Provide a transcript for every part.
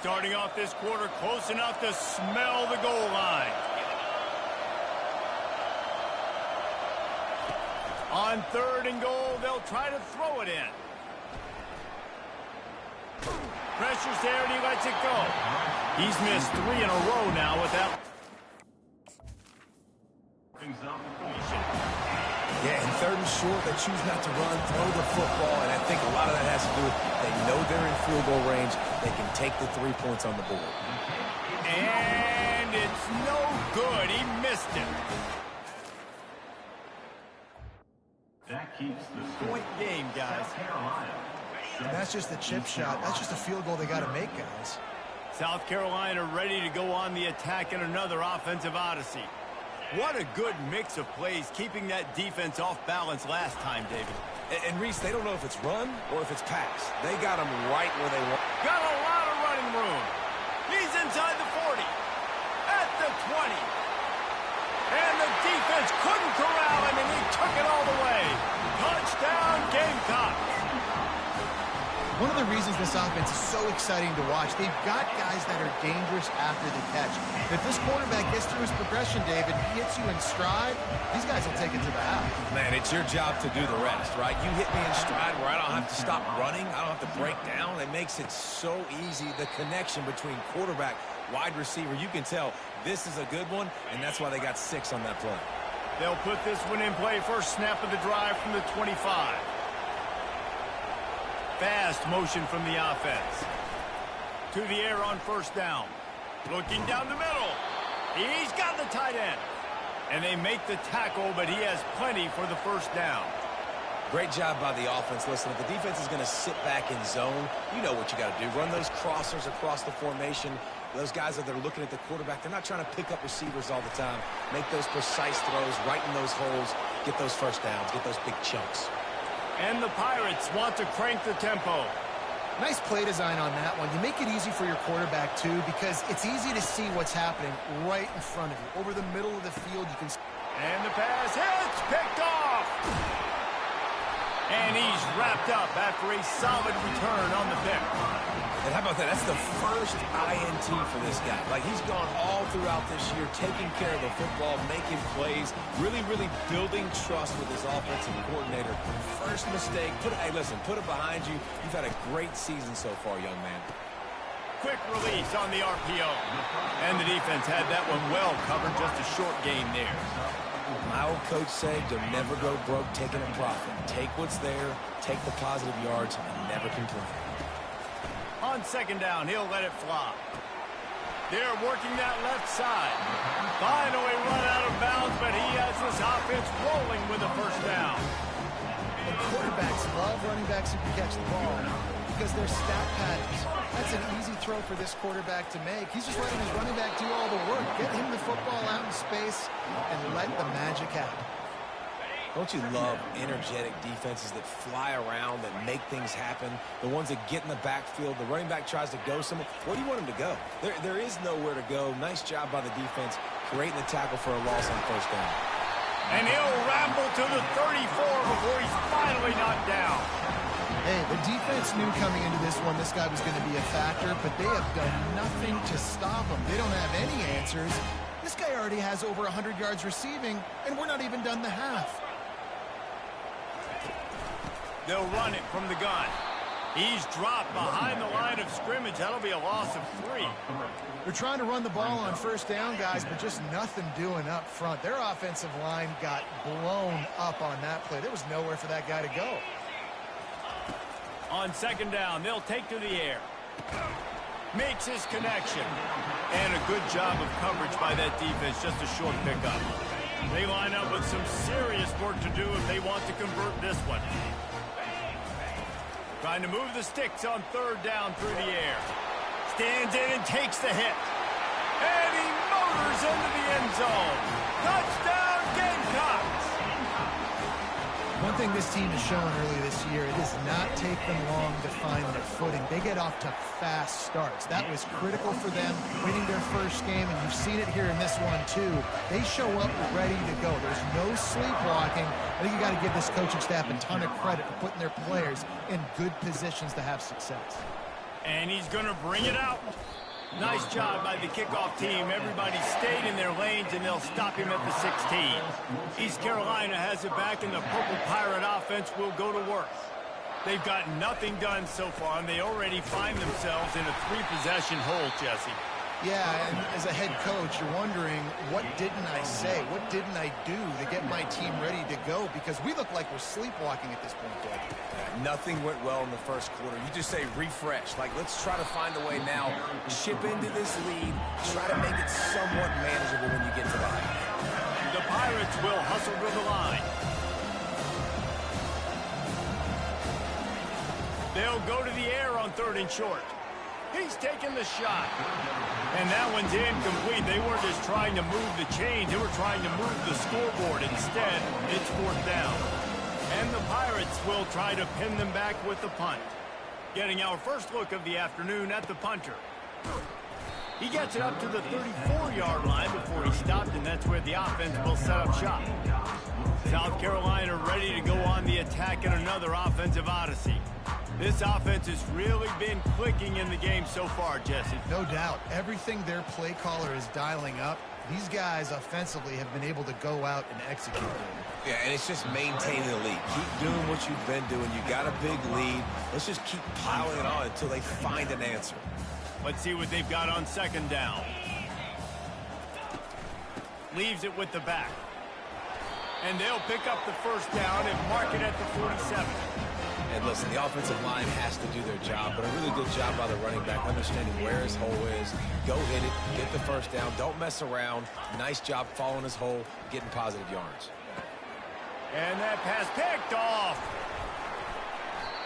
Starting off this quarter close enough to smell the goal line. On 3rd and goal, they'll try to throw it in. Pressure's there, and he lets it go. He's missed 3 in a row now without... Yeah, in 3rd and short, they choose not to run, throw the football, and I think a lot of that has to do with they know they're in field goal range. They can take the 3 points on the board. And it's no good. He missed it. That keeps the Point game, guys. And that's just a chip shot. That's just a field goal they got to make, guys. South Carolina ready to go on the attack in another offensive odyssey. What a good mix of plays, keeping that defense off balance last time, David. And Reese, they don't know if it's run or if it's pass. They got them right where they want. Got a lot of running room. He's inside the 40. At the 20. And the defense couldn't corral him, and he took it all the way. Touchdown, Gamecocks. One of the reasons this offense is so exciting to watch, they've got guys that are dangerous after the catch. If this quarterback gets through his progression, David, he hits you in stride, these guys will take it to the house. Man, it's your job to do the rest, right? You hit me in stride where I don't have to stop running. I don't have to break down. It makes it so easy, the connection between quarterback, wide receiver. You can tell this is a good one, and that's why they got 6 on that play. They'll put this one in play first snap of the drive from the 25. Fast motion from the offense. To the air on 1st down. Looking down the middle. He's got the tight end. And they make the tackle, but he has plenty for the 1st down. Great job by the offense. Listen, if the defense is going to sit back in zone, you know what you got to do. Run those crossers across the formation. Those guys that are looking at the quarterback, they're not trying to pick up receivers all the time. Make those precise throws right in those holes. Get those 1st downs. Get those big chunks. And the Pirates want to crank the tempo. Nice play design on that one. You make it easy for your quarterback, too, because it's easy to see what's happening right in front of you. Over the middle of the field, you can... And the pass hits, picked off. And he's wrapped up after a solid return on the pick. And how about that? That's the first INT for this guy. Like, he's gone all throughout this year, taking care of the football, making plays, really, really building trust with his offensive coordinator. First mistake. Hey, listen, put it behind you. You've had a great season so far, young man. Quick release on the RPO. And the defense had that one well covered, just a short gain there. My old coach said, you'll never go broke taking a profit. Take what's there, take the positive yards, and never complain. On 2nd down, he'll let it fly. They're working that left side. Finally run out of bounds, but he has this offense rolling with a 1st down. And quarterbacks love running backs who can catch the ball because they're stat patterns. That's an easy throw for this quarterback to make. He's just letting his running back do all the work. Get him the football out in space and let the magic happen. Don't you love energetic defenses that fly around, that make things happen? The ones that get in the backfield, the running back tries to go somewhere. Where do you want him to go? There is nowhere to go. Nice job by the defense, creating the tackle for a loss on 1st down. And he'll ramble to the 34 before he's finally knocked down. Hey, the defense knew coming into this one this guy was going to be a factor, but they have done nothing to stop him. They don't have any answers. This guy already has over 100 yards receiving, and we're not even done the half. They'll run it from the gun. He's dropped behind the line of scrimmage. That'll be a loss of 3. They're trying to run the ball on 1st down, guys, but just nothing doing up front. Their offensive line got blown up on that play. There was nowhere for that guy to go. On 2nd down, they'll take to the air. Makes his connection. And a good job of coverage by that defense. Just a short pickup. They line up with some serious work to do if they want to convert this one. Trying to move the sticks on 3rd down through the air. Stands in and takes the hit. And he motors into the end zone. Touchdown, Gamecocks! One thing this team has shown early this year, it does not take them long to find their footing. They get off to fast starts. That was critical for them, winning their 1st game, and you've seen it here in this one, too. They show up ready to go. There's no sleepwalking. I think you got to give this coaching staff a ton of credit for putting their players in good positions to have success. And he's going to bring it out. Nice job by the kickoff team. Everybody stayed in their lanes, and they'll stop him at the 16. East Carolina has it back, and the Purple Pirate offense will go to work. They've got nothing done so far, and they already find themselves in a 3-possession hole, Jesse. Yeah, and as a head coach, you're wondering, what didn't I say? What didn't I do to get my team ready to go? Because we look like we're sleepwalking at this point, Doug. Nothing went well in the first quarter. You just say refresh. Like, let's try to find a way now. Chip into this lead. Try to make it somewhat manageable when you get to the half. The Pirates will hustle to the line. They'll go to the air on 3rd and short. He's taking the shot. And that one's incomplete. They weren't just trying to move the chains. They were trying to move the scoreboard. Instead, it's 4th down. And the Pirates will try to pin them back with the punt. Getting our first look of the afternoon at the punter. He gets it up to the 34-yard line before he stopped, and that's where the offense will set up shop. South Carolina ready to go on the attack in another offensive odyssey. This offense has really been clicking in the game so far, Jesse. No doubt. Everything their play caller is dialing up, these guys offensively have been able to go out and execute. Yeah, and it's just maintaining the lead. Keep doing what you've been doing. You got a big lead. Let's just keep piling it on until they find an answer. Let's see what they've got on 2nd down. Leaves it with the back. And they'll pick up the 1st down and mark it at the 47. And listen, the offensive line has to do their job, but a really good job by the running back, understanding where his hole is. Go hit it, get the 1st down, don't mess around. Nice job following his hole, getting positive yards. And that pass picked off.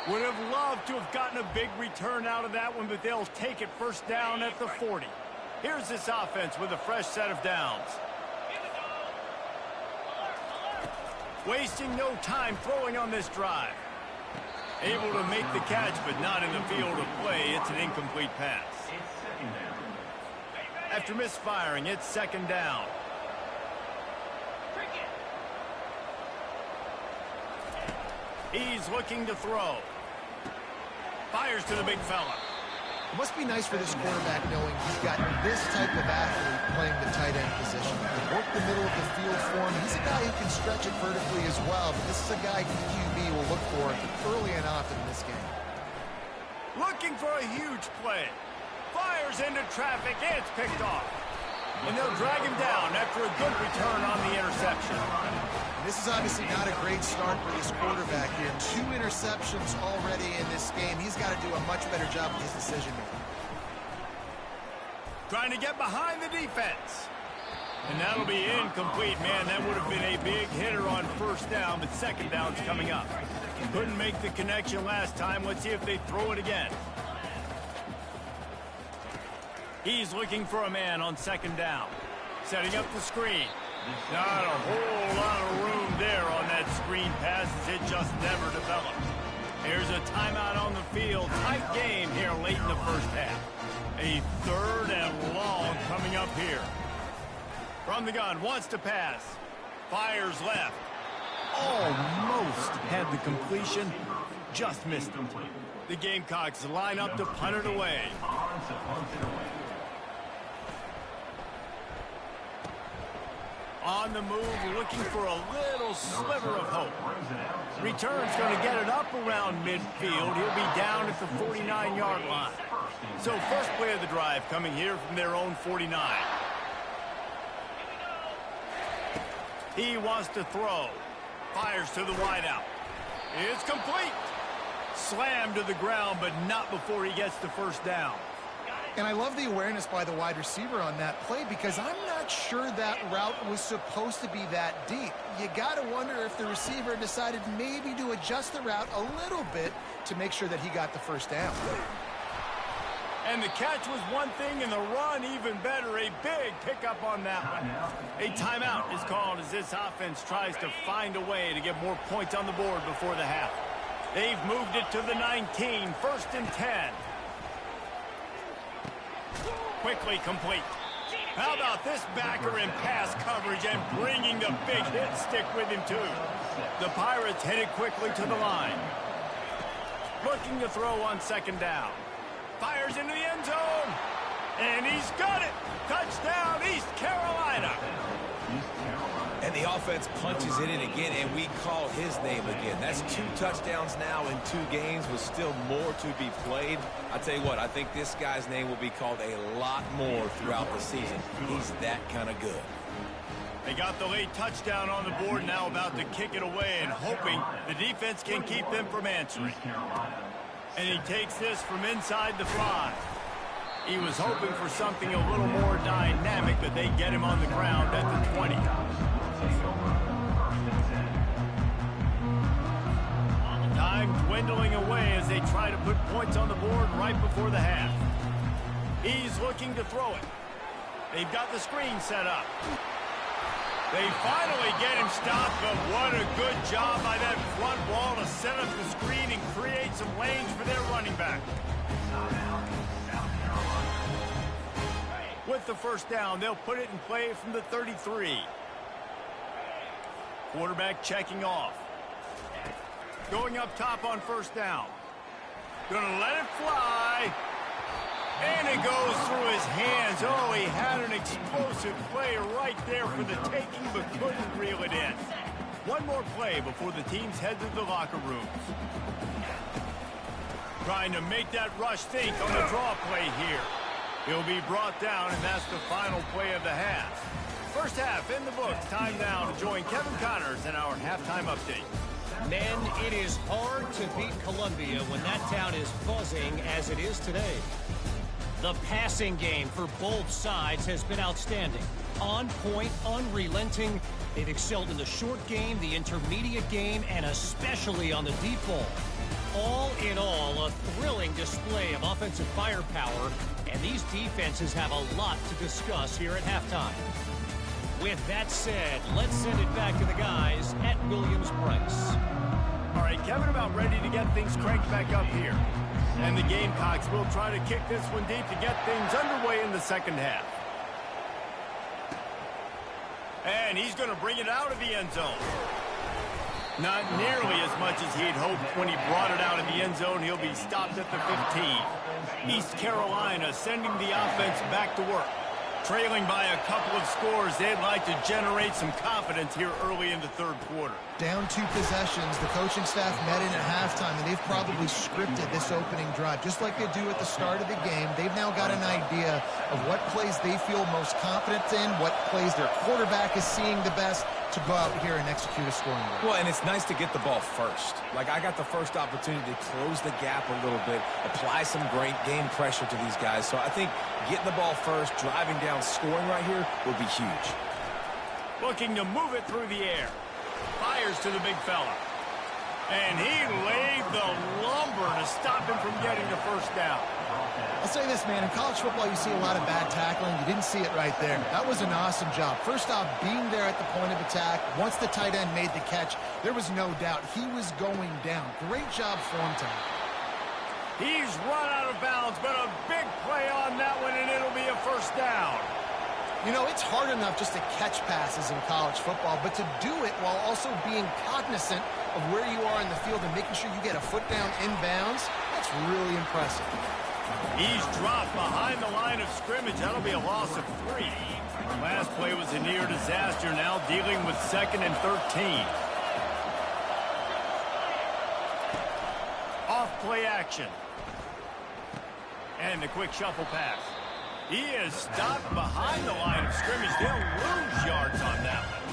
Would have loved to have gotten a big return out of that one, but they'll take it 1st down at the 40. Here's this offense with a fresh set of downs. Wasting no time throwing on this drive. Able to make the catch, but not in the field of play. It's an incomplete pass. After misfiring, it's 2nd down. He's looking to throw. Fires to the big fella. It must be nice for this quarterback knowing he's got this type of athlete playing the tight end position. He worked the middle of the field for him. He's a guy who can stretch it vertically as well, but this is a guy the QB will look for early and often in this game. Looking for a huge play. Fires into traffic. It's picked off. And they'll drag him down after a good return on the interception. This is obviously not a great start for this quarterback here. 2 interceptions already in this game. He's got to do a much better job with his decision-making. Trying to get behind the defense. And that'll be incomplete. Man, that would have been a big hitter on 1st down, but 2nd down's coming up. Couldn't make the connection last time. Let's see if they throw it again. He's looking for a man on 2nd down. Setting up the screen. Not a whole lot of room there on that screen pass as it just never developed. Here's a timeout on the field. Tight game here late in the 1st half. A 3rd and long coming up here. From the gun, wants to pass. Fires left. Almost had the completion. Just missed it. The Gamecocks line up to punt it away. On the move, looking for a little sliver of hope. Return's going to get it up around midfield. He'll be down at the 49-yard line. So first play of the drive coming here from their own 49. He wants to throw. Fires to the wideout. It's complete. Slammed to the ground, but not before he gets the 1st down. And I love the awareness by the wide receiver on that play because I'm not sure that route was supposed to be that deep. You got to wonder if the receiver decided maybe to adjust the route a little bit to make sure that he got the 1st down. And the catch was one thing, and the run even better. A big pickup on that one. A timeout is called as this offense tries to find a way to get more points on the board before the half. They've moved it to the 19, 1st and 10. Quickly complete. How about this backer in pass coverage and bringing the big hit stick with him too. The Pirates headed quickly to the line. Looking to throw on 2nd down. Fires into the end zone. And he's got it. Touchdown, East Carolina. And the offense punches it in again, and we call his name again. That's 2 touchdowns now in 2 games with still more to be played. I tell you what, I think this guy's name will be called a lot more throughout the season. He's that kind of good. They got the late touchdown on the board, now about to kick it away and hoping the defense can keep them from answering. And he takes this from inside the 5. He was hoping for something a little more dynamic, but they get him on the ground at the 20. Time dwindling away as they try to put points on the board right before the half. He's looking to throw it. They've got the screen set up. They finally get him stopped, but what a good job by that front wall to set up the screen and create some lanes for their running back. With the first down, they'll put it in play from the 33. Quarterback checking off. Going up top on first down. Gonna let it fly. And it goes through his hands. Oh, he had an explosive play right there for the taking, but couldn't reel it in. One more play before the teams head to the locker rooms. Trying to make that rush think on the draw play here. He'll be brought down, and that's the final play of the half. First half in the books. Time now to join Kevin Connors in our halftime update. Men, it is hard to beat Columbia when that town is buzzing as it is today. The passing game for both sides has been outstanding. On point, unrelenting. They've excelled in the short game, the intermediate game, and especially on the deep ball. All in all, a thrilling display of offensive firepower, and these defenses have a lot to discuss here at halftime. With that said, let's send it back to the guys at Williams-Brice. All right, Kevin, about ready to get things cranked back up here. And the Gamecocks will try to kick this one deep to get things underway in the second half. And he's going to bring it out of the end zone. Not nearly as much as he'd hoped when he brought it out of the end zone. He'll be stopped at the 15. East Carolina sending the offense back to work. Trailing by a couple of scores, they'd like to generate some confidence here early in the third quarter. Down 2 possessions, the coaching staff met in at halftime, and they've probably scripted this opening drive. Just like they do at the start of the game, they've now got an idea of what plays they feel most confident in, what plays their quarterback is seeing the best to go out here and execute a scoring run. Well, and it's nice to get the ball first. Like, I got the first opportunity to close the gap a little bit, apply some great game pressure to these guys. So I think getting the ball first, driving down, scoring right here would be huge. Looking to move it through the air. Fires to the big fella. And he laid the lumber to stop him from getting the first down. I'll say this, man. In college football, you see a lot of bad tackling. You didn't see it right there. That was an awesome job. First off, being there at the point of attack. Once the tight end made the catch, there was no doubt he was going down. Great job form time. He's run out of bounds, but a big play on that one, and it'll be a first down. You know, it's hard enough just to catch passes in college football, but to do it while also being cognizant of where you are in the field and making sure you get a foot down inbounds, that's really impressive. He's dropped behind the line of scrimmage. That'll be a loss of 3. Last play was a near disaster, now dealing with 2nd and 13. Off play action. And a quick shuffle pass. He is stopped behind the line of scrimmage. They'll lose yards on that one.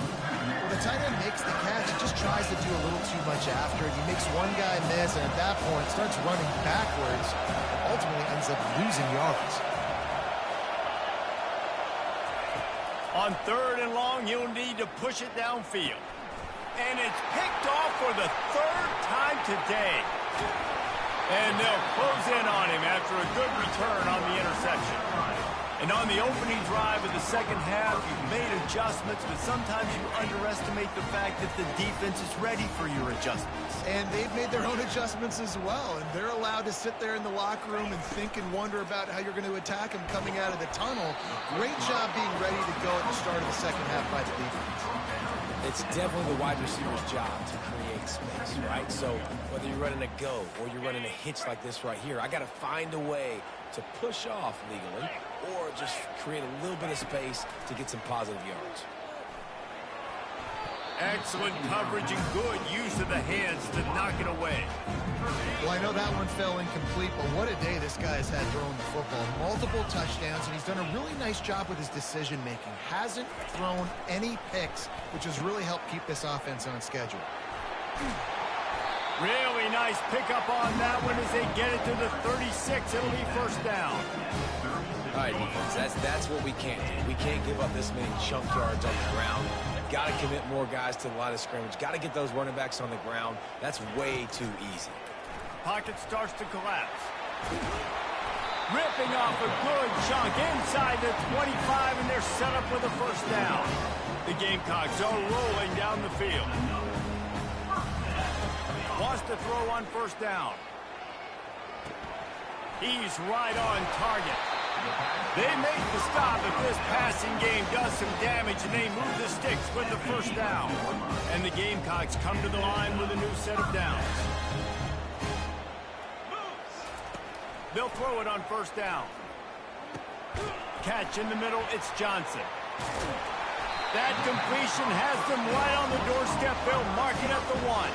Well, the tight end makes the catch. He just tries to do a little too much after it. He makes one guy miss, and at that point starts running backwards and ultimately ends up losing yards. On 3rd and long, you'll need to push it downfield. And it's picked off for the 3rd time today. And they'll close in on him after a good return on the interception. And on the opening drive of the second half, you've made adjustments, but sometimes you underestimate the fact that the defense is ready for your adjustments. And they've made their own adjustments as well, and they're allowed to sit there in the locker room and think and wonder about how you're going to attack them coming out of the tunnel. Great job being ready to go at the start of the second half by the defense. It's definitely the wide receiver's job to create space, right? So whether you're running a go or you're running a hitch like this right here, I got to find a way to push off legally or just create a little bit of space to get some positive yards. Excellent coverage and good use of the hands to knock it away. Well, I know that one fell incomplete, but what a day this guy has had throwing the football. Multiple touchdowns, and he's done a really nice job with his decision-making. Hasn't thrown any picks, which has really helped keep this offense on schedule. Really nice pickup on that one as they get it to the 36. It'll be first down. All right, defense, that's what we can't do. We can't give up this many chunk yards on the ground. Got to commit more guys to the line of scrimmage. Got to get those running backs on the ground. That's way too easy. Pocket starts to collapse. Ripping off a good chunk inside the 25, and they're set up with a first down. The Gamecocks are rolling down the field. Wants to throw on first down. He's right on target. They make the stop if this passing game does some damage, and they move the sticks with the first down. And the Gamecocks come to the line with a new set of downs. They'll throw it on first down. Catch in the middle, it's Johnson. That completion has them right on the doorstep. They'll mark it at the 1.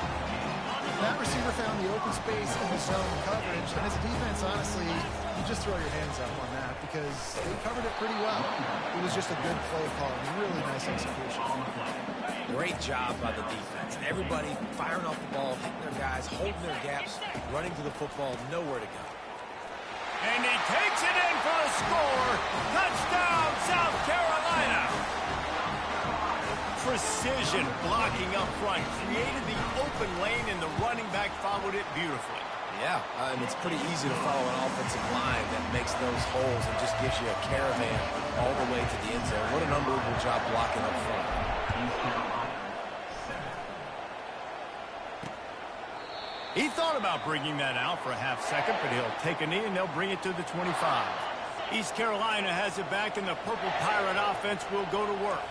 That receiver found the open space in the zone coverage, and as a defense, honestly, you just throw your hands up on that because they covered it pretty well. It was just a good play call and really nice execution. Great job by the defense. Everybody firing off the ball, hitting their guys, holding their gaps, running to the football, nowhere to go. And he takes it in for a score. Touchdown, South Carolina. Precision blocking up front created the open lane, and the running back followed it beautifully. Yeah, and it's pretty easy to follow an offensive line that makes those holes and just gives you a caravan all the way to the end zone. What an unbelievable job blocking up front. He thought about bringing that out for a half second, but he'll take a knee and they'll bring it to the 25. East Carolina has it back, and the Purple Pirate offense will go to work.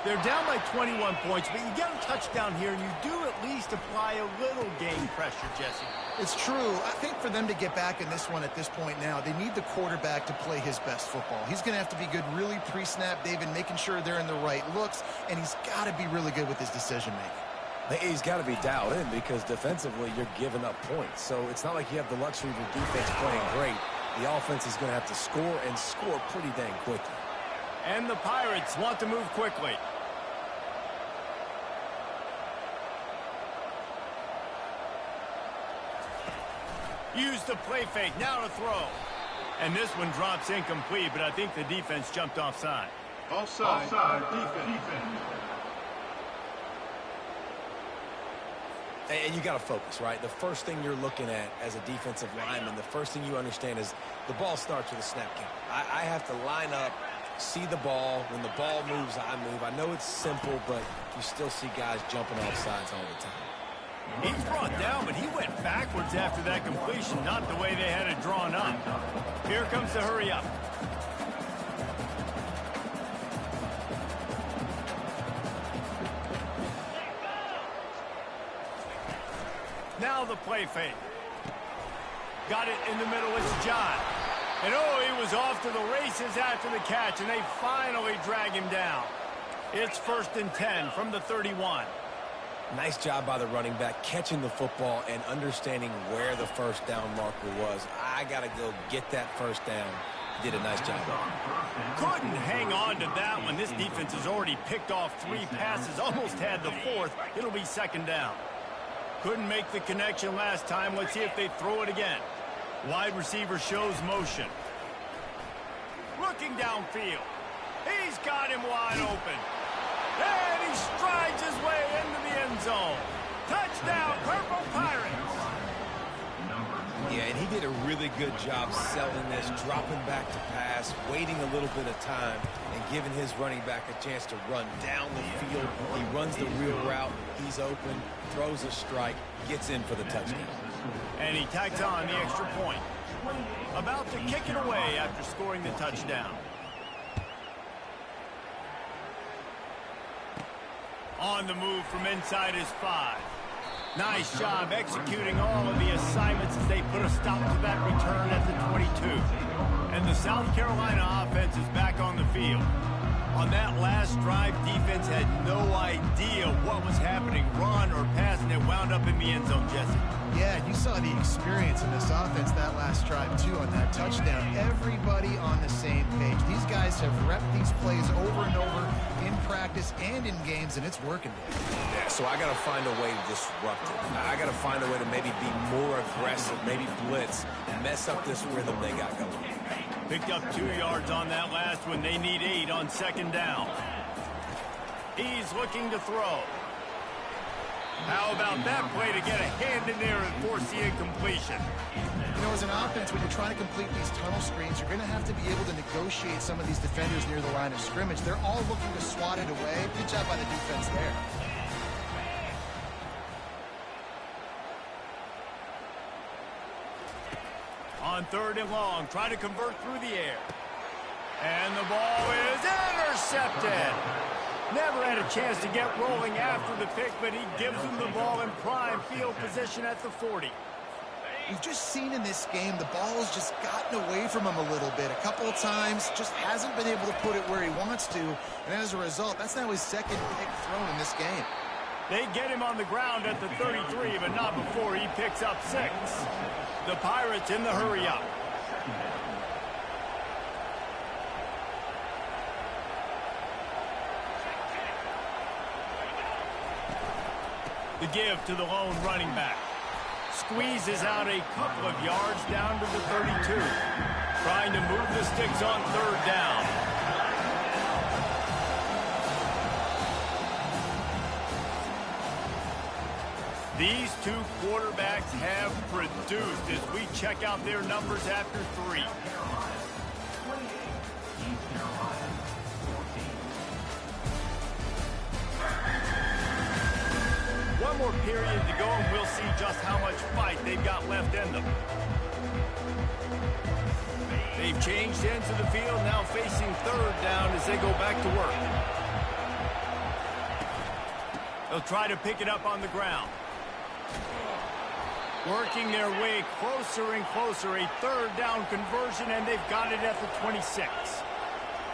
They're down by 21 points, but you get a touchdown here, and you do at least apply a little game pressure, Jesse. It's true. I think for them to get back in this one at this point now, they need the quarterback to play his best football. He's going to have to be good really pre-snap, David, making sure they're in the right looks, and he's got to be really good with his decision-making. He's got to be dialed in because defensively you're giving up points. So it's not like you have the luxury of your defense playing great. The offense is going to have to score and score pretty dang quickly. And the Pirates want to move quickly. Use the play fake, now to throw. And this one drops incomplete, but I think the defense jumped offside. Offside defense. And you got to focus, right? The first thing you're looking at as a defensive lineman, the first thing you understand is the ball starts with a snap count. I have to line up, see the ball. When the ball moves, I move. I know it's simple, but you still see guys jumping off sides all the time. He's brought down, but he went backwards after that completion, not the way they had it drawn up. Here comes the hurry up. Now the play fake. Got it in the middle, it's John. And oh, he was off to the races after the catch, and they finally drag him down. It's 1st and 10 from the 31. Nice job by the running back, catching the football and understanding where the first down marker was. I got to go get that first down. He did a nice job. Couldn't hang on to that one. This defense has already picked off 3 passes, almost had the 4th. It'll be 2nd down. Couldn't make the connection last time. Let's see if they throw it again. Wide receiver shows motion. Looking downfield. He's got him wide open. And he strides his way into the end zone. Touchdown, Purple Pirates. Yeah, and he did a really good job selling this, dropping back to pass, waiting a little bit of time, and giving his running back a chance to run down the field. He runs the real route. He's open, throws a strike, gets in for the touchdown. And he tacks on the extra point. About to kick it away after scoring the touchdown. On the move from inside his 5. Nice job executing all of the assignments as they put a stop to that return at the 22. And the South Carolina offense is back on the field. On that last drive, defense had no idea what was happening, run or pass, and it wound up in the end zone, Jesse. Yeah, you saw the experience in this offense that last drive, too, on that touchdown. Everybody on the same page. These guys have repped these plays over and over in practice and in games, and it's working. Yeah, so I got to find a way to disrupt it. I got to find a way to maybe be more aggressive, maybe blitz, and mess up this rhythm they got going. Picked up 2 yards on that last one. They need 8 on second down. He's looking to throw. How about that play to get a hand in there and force the incompletion? You know, as an offense, when you're trying to complete these tunnel screens, you're going to have to be able to negotiate some of these defenders near the line of scrimmage. They're all looking to swat it away. Good job by the defense there. On 3rd and long, try to convert through the air. And the ball is intercepted. Never had a chance to get rolling after the pick, but he gives him the ball in prime field position at the 40. We've just seen in this game the ball has just gotten away from him a little bit. A couple of times, just hasn't been able to put it where he wants to. And as a result, that's now his second pick thrown in this game. They get him on the ground at the 33, but not before he picks up 6. The Pirates in the hurry-up. The give to the lone running back. Squeezes out a couple of yards down to the 32. Trying to move the sticks on 3rd down. These 2 quarterbacks have produced as we check out their numbers after 3. One more period to go, and we'll see just how much fight they've got left in them. They've changed ends of the field, now facing 3rd down as they go back to work. They'll try to pick it up on the ground. Working their way closer and closer. A 3rd down conversion, and they've got it at the 26.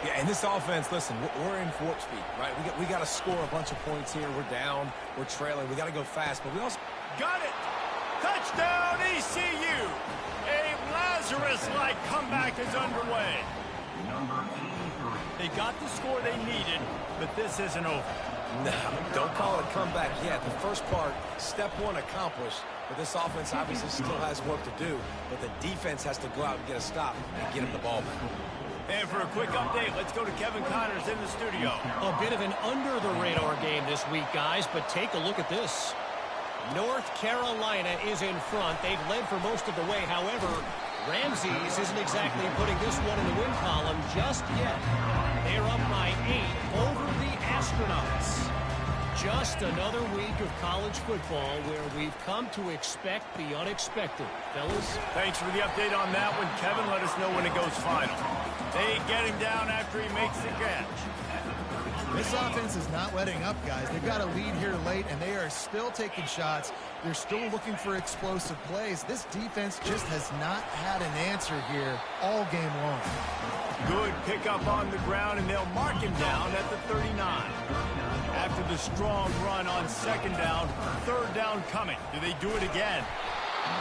Yeah, and this offense, listen, we're in warp speed, right? We got to score a bunch of points here. We're down. We're trailing. We got to go fast, but we also got it. Touchdown, ECU. A Lazarus-like comeback is underway. They got the score they needed, but this isn't over. No, don't call it a comeback yet. The first part, step 1 accomplished, but this offense obviously still has work to do, but the defense has to go out and get a stop and get him the ball back. And for a quick update, let's go to Kevin Connors in the studio. A bit of an under-the-radar game this week, guys, but take a look at this. North Carolina is in front. They've led for most of the way. However, Ramses isn't exactly putting this one in the win column just yet. They're up by 8 over the Astronauts. Just another week of college football where we've come to expect the unexpected. Fellas? Thanks for the update on that one, Kevin. Let us know when it goes final. They get him down after he makes the catch. This offense is not letting up, guys. They've got a lead here late, and they are still taking shots. They're still looking for explosive plays. This defense just has not had an answer here all game long. Good pickup on the ground, and they'll mark him down at the 39. After the strong run on 2nd down, 3rd down coming. Do they do it again?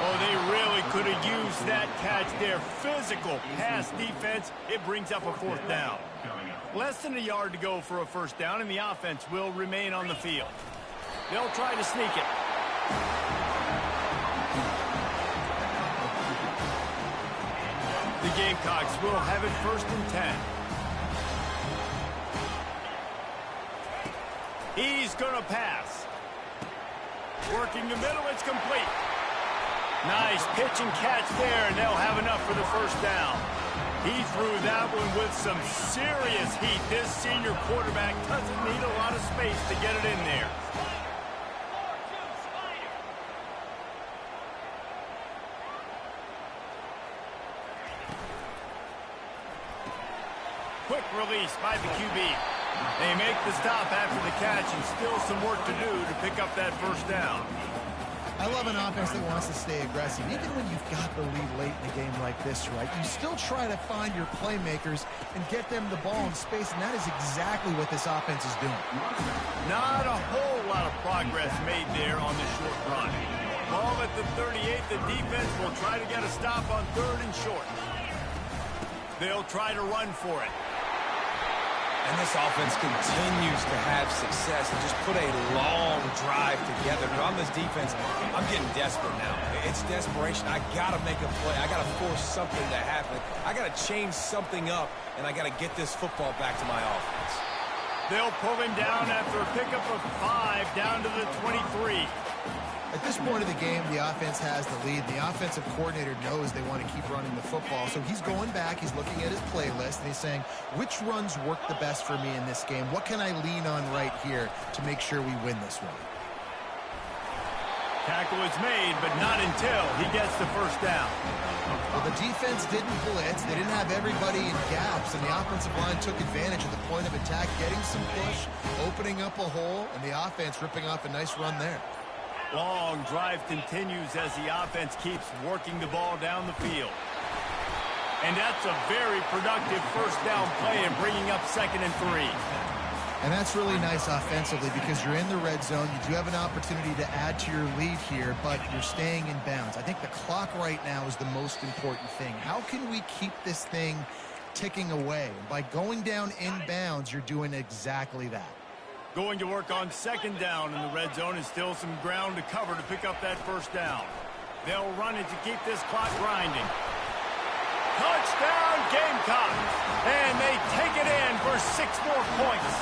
Oh, they really could have used that catch there. Physical pass defense. It brings up a 4th down. Less than a yard to go for a 1st down, and the offense will remain on the field. They'll try to sneak it. The Gamecocks will have it 1st and 10. He's going to pass. Working the middle, it's complete. Nice pitch and catch there, and they'll have enough for the 1st down. He threw that one with some serious heat. This senior quarterback doesn't need a lot of space to get it in there. Quick release by the QB. They make the stop after the catch, and still some work to do to pick up that 1st down. I love an offense that wants to stay aggressive. Even when you've got the lead late in a game like this, right, you still try to find your playmakers and get them the ball in space, and that is exactly what this offense is doing. Not a whole lot of progress made there on the short run. Ball at the 38, the defense will try to get a stop on 3rd and short. They'll try to run for it. And this offense continues to have success and just put a long drive together. But on this defense, I'm getting desperate now. It's desperation. I got to make a play. I got to force something to happen. I got to change something up, and I got to get this football back to my offense. They'll pull him down after a pickup of 5 down to the 23. At this point of the game, the offense has the lead. The offensive coordinator knows they want to keep running the football. So he's going back, he's looking at his playlist, and he's saying, which runs work the best for me in this game? What can I lean on right here to make sure we win this one? Tackle is made, but not until he gets the first down. Well, the defense didn't blitz. They didn't have everybody in gaps, and the offensive line took advantage of the point of attack, getting some push, opening up a hole, and the offense ripping off a nice run there. Long drive continues as the offense keeps working the ball down the field. And that's a very productive first down play and bringing up 2nd and 3. And that's really nice offensively because you're in the red zone. You do have an opportunity to add to your lead here, but you're staying in bounds. I think the clock right now is the most important thing. How can we keep this thing ticking away? By going down in bounds, you're doing exactly that. Going to work on 2nd down in the red zone and still some ground to cover to pick up that first down. They'll run it to keep this clock grinding. Touchdown Gamecocks! And they take it in for 6 more points.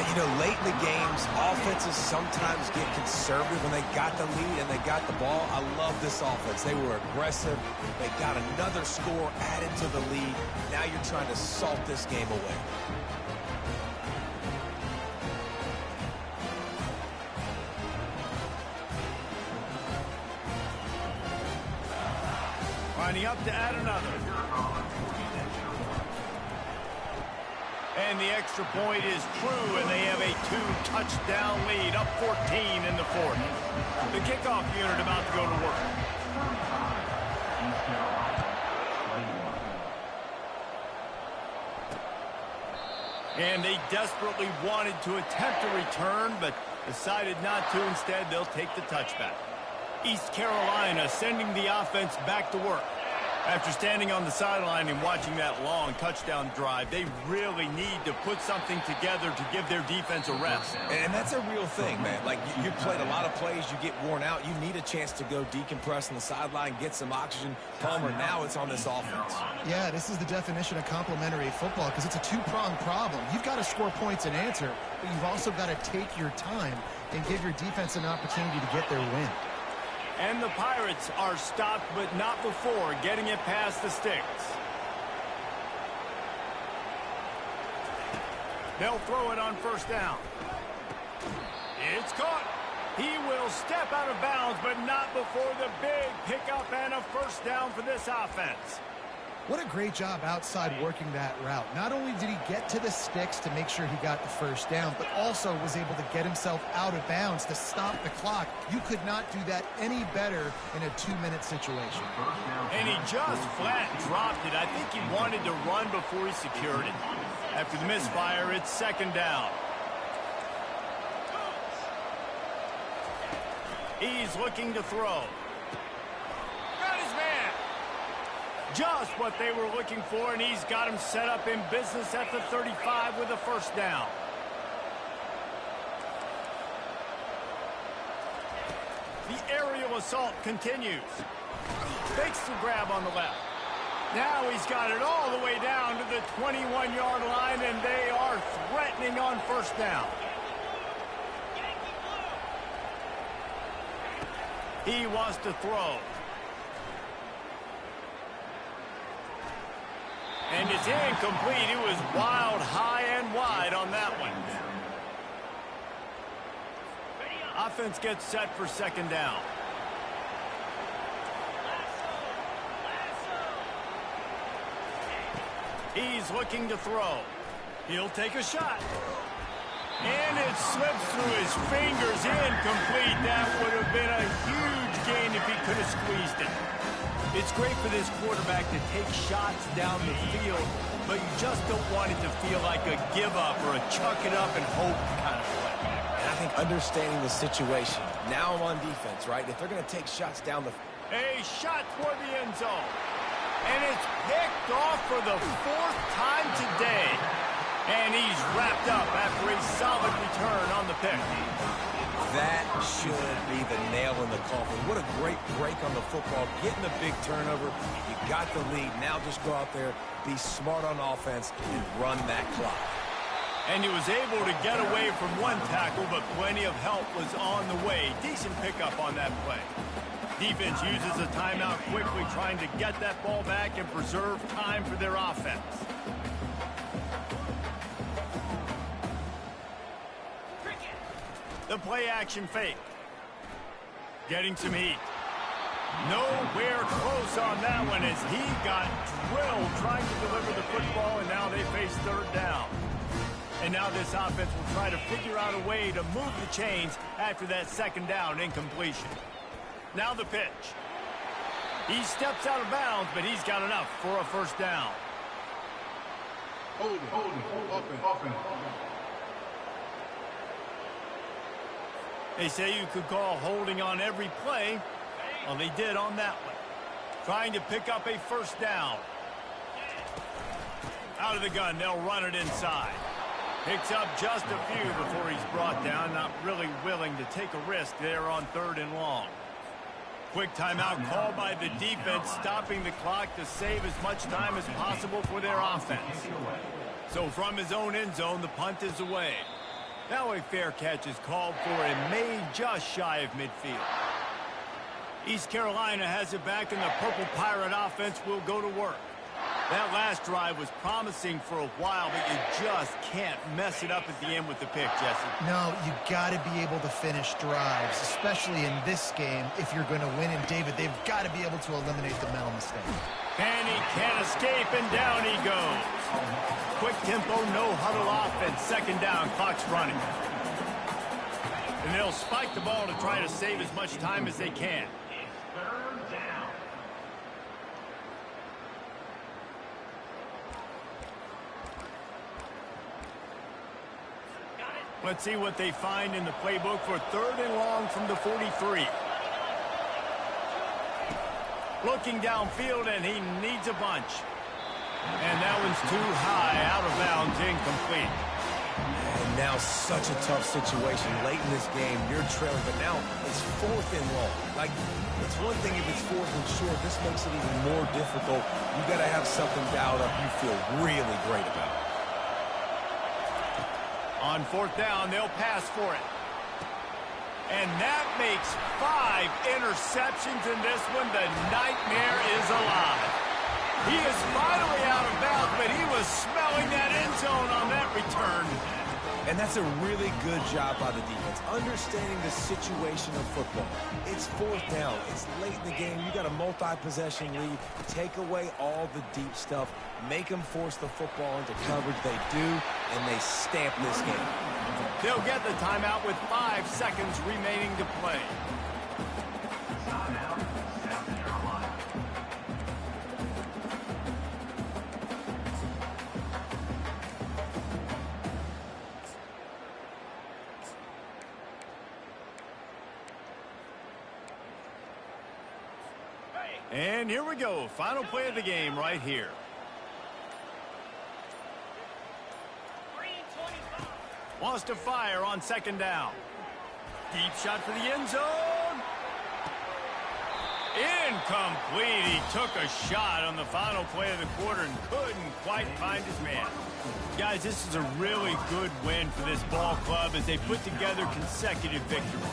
And, you know, late in the games, offenses sometimes get conservative when they got the lead and they got the ball. I love this offense. They were aggressive. They got another score added to the lead. Now you're trying to salt this game away. Lining up to add another. And the extra point is true, and they have a 2-touchdown lead, up 14 in the 4th. The kickoff unit about to go to work. And they desperately wanted to attempt a return, but decided not to. Instead, they'll take the touchback. East Carolina sending the offense back to work. After standing on the sideline and watching that long touchdown drive, they really need to put something together to give their defense a rest. And that's a real thing, man. Like, you played a lot of plays, you get worn out. You need a chance to go decompress on the sideline, get some oxygen. Palmer, now it's on this offense. Yeah, this is the definition of complementary football because it's a two-pronged problem. You've got to score points and answer, but you've also got to take your time and give your defense an opportunity to get their win. And the Pirates are stopped, but not before getting it past the sticks. They'll throw it on first down. It's caught. He will step out of bounds, but not before the big pickup and a first down for this offense. What a great job outside working that route. Not only did he get to the sticks to make sure he got the first down, but also was able to get himself out of bounds to stop the clock. You could not do that any better in a 2-minute situation. And he just flat dropped it. I think he wanted to run before he secured it. After the misfire, it's 2nd down. He's looking to throw. Got his man. Just what they were looking for, and he's got him set up in business at the 35 with a first down. The aerial assault continues. Fakes the grab on the left. Now he's got it all the way down to the 21-yard line, and they are threatening on first down. He wants to throw. And it's incomplete. It was wild, high and wide on that one. Offense gets set for 2nd down. He's looking to throw. He'll take a shot. And it slips through his fingers, incomplete. That would have been a huge gain if he could have squeezed it. It's great for this quarterback to take shots down the field, but you just don't want it to feel like a give-up or a chuck it up and hope kind of play. And I think understanding the situation, now I'm on defense, right? If they're going to take shots down the... A shot toward the end zone. And it's picked off for the 4th time today. And he's wrapped up after a solid return on the pick. That should be the nail in the coffin. What a great break on the football. Getting a big turnover. You got the lead. Now just go out there, be smart on offense, and run that clock. And he was able to get away from one tackle, but plenty of help was on the way. Decent pickup on that play. Defense uses a timeout quickly, trying to get that ball back and preserve time for their offense. The play-action fake. Getting some heat. Nowhere close on that one as he got drilled trying to deliver the football, and now they face 3rd down. And now this offense will try to figure out a way to move the chains after that 2nd down incompletion. Now the pitch. He steps out of bounds, but he's got enough for a 1st down. Holding, offense. They say you could call holding on every play. Well, they did on that one. Trying to pick up a 1st down. Out of the gun, they'll run it inside. Picks up just a few before he's brought down. Not really willing to take a risk there on 3rd and long. Quick timeout called by the defense, stopping the clock to save as much time as possible for their offense. So from his own end zone, the punt is away. Now a fair catch is called for and made just shy of midfield. East Carolina has it back, and the Purple Pirate offense will go to work. That last drive was promising for a while, but you just can't mess it up at the end with the pick, Jesse. No, you got to be able to finish drives, especially in this game if you're going to win. And, David, they've got to be able to eliminate the mental mistake. And he can't escape, and down he goes. Quick tempo, no huddle offense. 2nd down, clock's running. And they'll spike the ball to try to save as much time as they can. Let's see what they find in the playbook for 3rd and long from the 43. Looking downfield, and he needs a bunch. And that one's too high, out of bounds, incomplete. And now such a tough situation. Late in this game, you're trailing, but now it's 4th and long. Like, it's one thing if it's 4th and short. This makes it even more difficult. You got to have something dialed up you feel really great about. On 4th down, they'll pass for it. And that makes 5 interceptions in this one. The nightmare is alive. He is finally out of bounds, but he was smelling that end zone on that return. And that's a really good job by the defense, understanding the situation of football. It's 4th down. It's late in the game. You got a multi-possession lead. Take away all the deep stuff. Make them force the football into coverage. They do, and they stamp this game. They'll get the timeout with 5 seconds remaining to play. And here we go. Final play of the game right here. Wants to fire on 2nd down. Deep shot for the end zone. Incomplete. He took a shot on the final play of the quarter and couldn't quite find his man. Guys, this is a really good win for this ball club as they put together consecutive victories.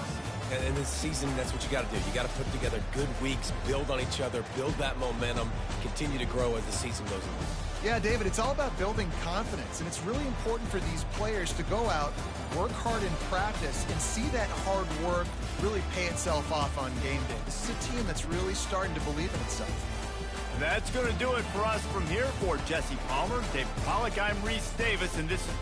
And in this season, that's what you got to do. You got to put together good weeks, build on each other, build that momentum, continue to grow as the season goes on. Yeah, David, it's all about building confidence, and it's really important for these players to go out, work hard in practice, and see that hard work really pay itself off on game day. This is a team that's really starting to believe in itself. That's going to do it for us from here. For Jesse Palmer, Dave Pollack, I'm Reese Davis, and this is